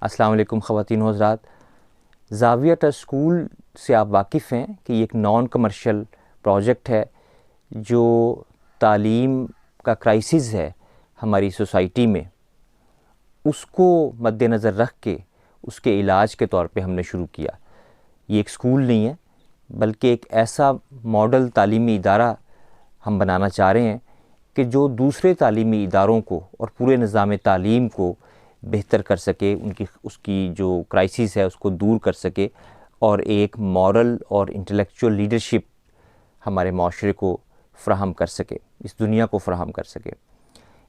अस्सलाम वालेकुम ख़वातीन व हज़रात। ज़ाविया ट्रस्ट स्कूल से आप वाकिफ़ हैं कि ये एक नॉन कमर्शियल प्रोजेक्ट है जो तालीम का क्राइसिस है हमारी सोसाइटी में, उसको मद्देनज़र रख के उसके इलाज के तौर पे हमने शुरू किया। ये एक स्कूल नहीं है बल्कि एक ऐसा मॉडल तालीमी इदारा हम बनाना चाह रहे हैं कि जो दूसरे तालीमी इदारों को और पूरे निज़ाम तालीम को बेहतर कर सके, उसकी जो क्राइसिस है उसको दूर कर सके और एक मॉरल और इंटेलेक्चुअल लीडरशिप हमारे माशरे को फ़राहम कर सके, इस दुनिया को फ़राहम कर सके।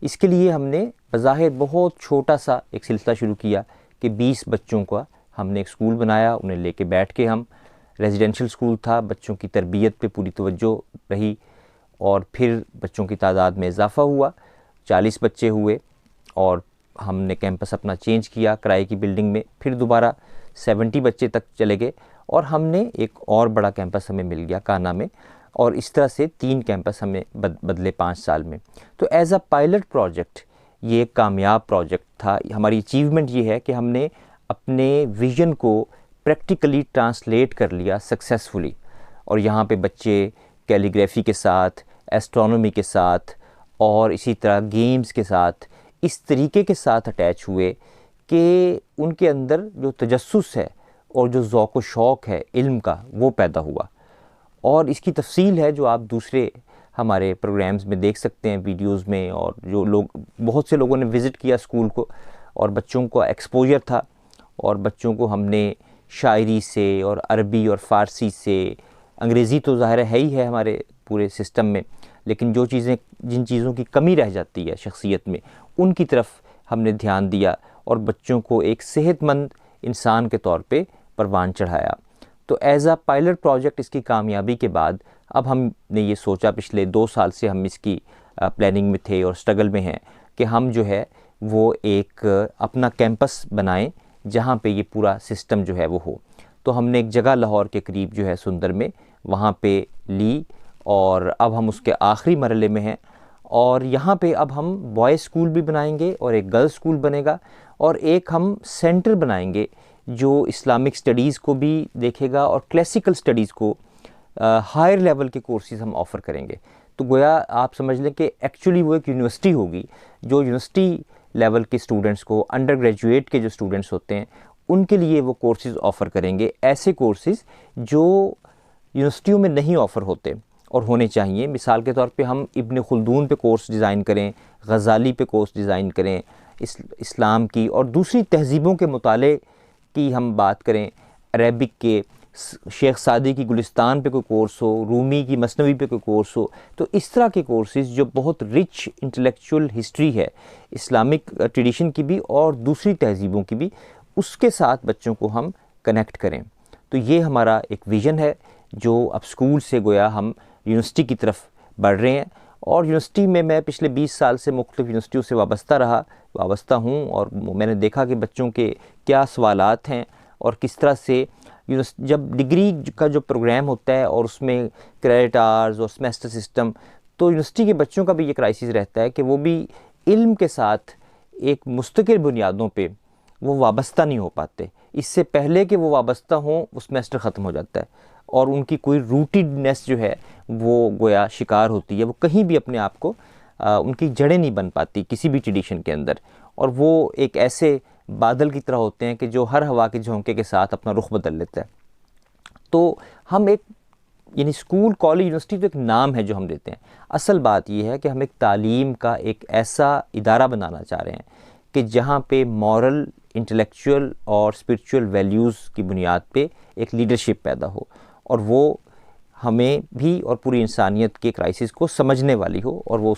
इसके लिए हमने बज़ाहिर बहुत छोटा सा एक सिलसिला शुरू किया कि 20 बच्चों का हमने एक स्कूल बनाया। उन्हें लेके बैठ के हम रेजिडेंशियल स्कूल था, बच्चों की तरबियत पे पूरी तवज्जो रही और फिर बच्चों की तादाद में इजाफ़ा हुआ, 40 बच्चे हुए और हमने कैंपस अपना चेंज किया किराए की बिल्डिंग में, फिर दोबारा 70 बच्चे तक चले गए और हमने एक और बड़ा कैंपस हमें मिल गया काना में, और इस तरह से 3 कैंपस हमें बदले 5 साल में। तो एज़ अ पायलट प्रोजेक्ट ये एक कामयाब प्रोजेक्ट था। हमारी अचीवमेंट ये है कि हमने अपने विज़न को प्रैक्टिकली ट्रांसलेट कर लिया सक्सेसफुली, और यहाँ पे बच्चे कैलीग्राफी के साथ, एस्ट्रोनॉमी के साथ और इसी तरह गेम्स के साथ इस तरीके के साथ अटैच हुए कि उनके अंदर जो तजस्सुस है और जो ज़ौक़ व शौक़ है इल्म का वो पैदा हुआ। और इसकी तफसील है जो आप दूसरे हमारे प्रोग्राम्स में देख सकते हैं, वीडियोस में, और जो लोग, बहुत से लोगों ने विज़िट किया स्कूल को और बच्चों को एक्सपोजर था, और बच्चों को हमने शायरी से और अरबी और फ़ारसी से, अंग्रेज़ी तो ज़ाहिर है ही है हमारे पूरे सिस्टम में, लेकिन जिन चीज़ों की कमी रह जाती है शख्सियत में उनकी तरफ हमने ध्यान दिया और बच्चों को एक सेहतमंद इंसान के तौर पे परवान चढ़ाया। तो एज़ अ पायलट प्रोजेक्ट इसकी कामयाबी के बाद अब हमने ये सोचा, पिछले 2 साल से हम इसकी प्लानिंग में थे और स्ट्रगल में हैं कि हम जो है वो एक अपना कैंपस बनाएं जहाँ पे ये पूरा सिस्टम जो है वो हो। तो हमने एक जगह लाहौर के करीब जो है सुंदर में वहाँ पे ली, और अब हम उसके आखिरी मरहले में हैं, और यहाँ पे अब हम बॉयज़ स्कूल भी बनाएंगे और एक गर्ल्स स्कूल बनेगा, और एक हम सेंटर बनाएंगे जो इस्लामिक स्टडीज़ को भी देखेगा और क्लासिकल स्टडीज़ को, हायर लेवल के कोर्सेज़ हम ऑफ़र करेंगे। तो गोया आप समझ लें कि एक्चुअली वो एक यूनिवर्सिटी होगी जो यूनिवर्सिटी लेवल के स्टूडेंट्स को, अंडर ग्रेजुएट के जो स्टूडेंट्स होते हैं उनके लिए वो कोर्सेज़ ऑफ़र करेंगे, ऐसे कोर्सेज़ जो यूनिवर्सिटियों में नहीं ऑफ़र होते और होने चाहिए। मिसाल के तौर पे हम इब्न खुल्दून पे कोर्स डिज़ाइन करें, गज़ाली पे कोर्स डिज़ाइन करें, इस्लाम की और दूसरी तहज़ीबों के मुताले की हम बात करें, अरबिक के शेख सादी की गुलिस्तान पे कोई कोर्स हो, रूमी की मसनवी पे कोई कोर्स हो। तो इस तरह के कोर्सेज़ जो बहुत रिच इंटेलेक्चुअल हिस्ट्री है इस्लामिक ट्रेडिशन की भी और दूसरी तहज़ीबों की भी, उसके साथ बच्चों को हम कनेक्ट करें। तो ये हमारा एक विज़न है जो अब स्कूल से गोया हम यूनिवर्सिटी की तरफ बढ़ रहे हैं। और यूनिवर्सिटी में मैं पिछले 20 साल से मुख्तलिफ़ यूनिवर्सिटियों से वाबस्ता हूँ, और मैंने देखा कि बच्चों के क्या सवालात हैं और किस तरह से जब डिग्री का जो प्रोग्राम होता है और उसमें क्रेडिट आवर्स और सेमेस्टर सिस्टम, तो यूनिवर्सिटी के बच्चों का भी ये क्राइसिस रहता है कि वो भी इल्म के साथ एक मुस्तकिल बुनियादों पे वो वाबस्ता नहीं हो पाते। इससे पहले कि वो वाबस्ता हों वो सेमेस्टर ख़त्म हो जाता है और उनकी कोई रूटीडनेस जो है वो गोया शिकार होती है, वो कहीं भी अपने आप को उनकी जड़ें नहीं बन पाती किसी भी ट्रेडिशन के अंदर, और वो एक ऐसे बादल की तरह होते हैं कि जो हर हवा के झोंके के साथ अपना रुख बदल लेता है। तो हम एक, यानी स्कूल, कॉलेज, यूनिवर्सिटी तो एक नाम है जो हम देते हैं, असल बात यह है कि हम एक तालीम का एक ऐसा इदारा बनाना चाह रहे हैं कि जहाँ पे मॉरल, इंटेलेक्चुअल और स्पिरिचुअल वैल्यूज़ की बुनियाद पे एक लीडरशिप पैदा हो, और वो हमें भी और पूरी इंसानियत के क्राइसिस को समझने वाली हो और वो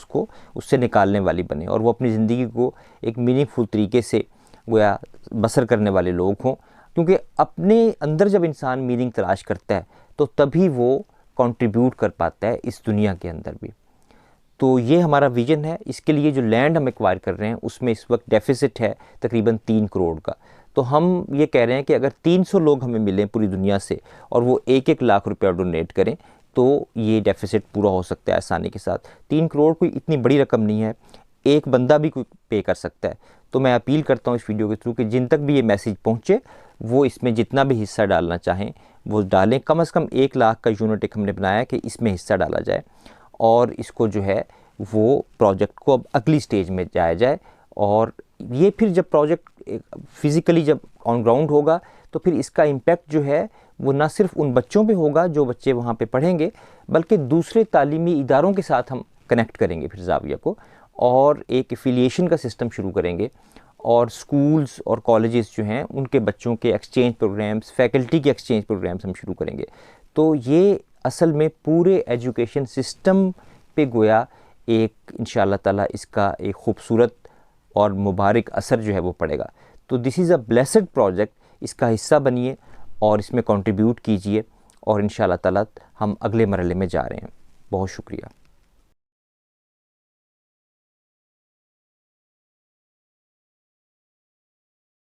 उससे निकालने वाली बने, और वो अपनी ज़िंदगी को एक मीनिंगफुल तरीके से गोया बसर करने वाले लोग हों। क्योंकि अपने अंदर जब इंसान मीनिंग तलाश करता है तो तभी वो कंट्रीब्यूट कर पाता है इस दुनिया के अंदर भी। तो ये हमारा विज़न है। इसके लिए जो लैंड हम एक्वायर कर रहे हैं उसमें इस वक्त डेफिसिट है तकरीबन 3 करोड़ का। तो हम ये कह रहे हैं कि अगर 300 लोग हमें मिलें पूरी दुनिया से और वो 1-1 लाख रुपया डोनेट करें तो ये डेफिसिट पूरा हो सकता है आसानी के साथ। 3 करोड़ कोई इतनी बड़ी रकम नहीं है। एक बंदा भी कोई पे कर सकता है। तो मैं अपील करता हूँ इस वीडियो के थ्रू कि जिन तक भी ये मैसेज पहुँचे वो इसमें जितना भी हिस्सा डालना चाहें वो डालें। कम से कम 1 लाख का यूनिट एक हमने बनाया कि इसमें हिस्सा डाला जाए और इसको जो है वो प्रोजेक्ट को अब अगली स्टेज में जाया जाए। और ये फिर जब प्रोजेक्ट फिज़िकली जब ऑन ग्राउंड होगा तो फिर इसका इम्पैक्ट जो है वो ना सिर्फ उन बच्चों पे होगा जो बच्चे वहाँ पे पढ़ेंगे, बल्कि दूसरे तालीमी इदारों के साथ हम कनेक्ट करेंगे फिर ज़ाविया को, और एक एफिलिएशन का सिस्टम शुरू करेंगे। और स्कूल्स और कॉलेजेस जो हैं उनके बच्चों के एक्सचेंज प्रोग्राम्स, फैकल्टी के एक्सचेंज प्रोग्राम्स हम शुरू करेंगे। तो ये असल में पूरे एजुकेशन सिस्टम पे गोया एक इंशाअल्लाह ताला इसका एक खूबसूरत और मुबारक असर जो है वो पड़ेगा। तो this is a blessed project, इसका हिस्सा बनिए और इसमें कंट्रीब्यूट कीजिए और इंशाअल्लाह ताला हम अगले मरहले में जा रहे हैं। बहुत शुक्रिया।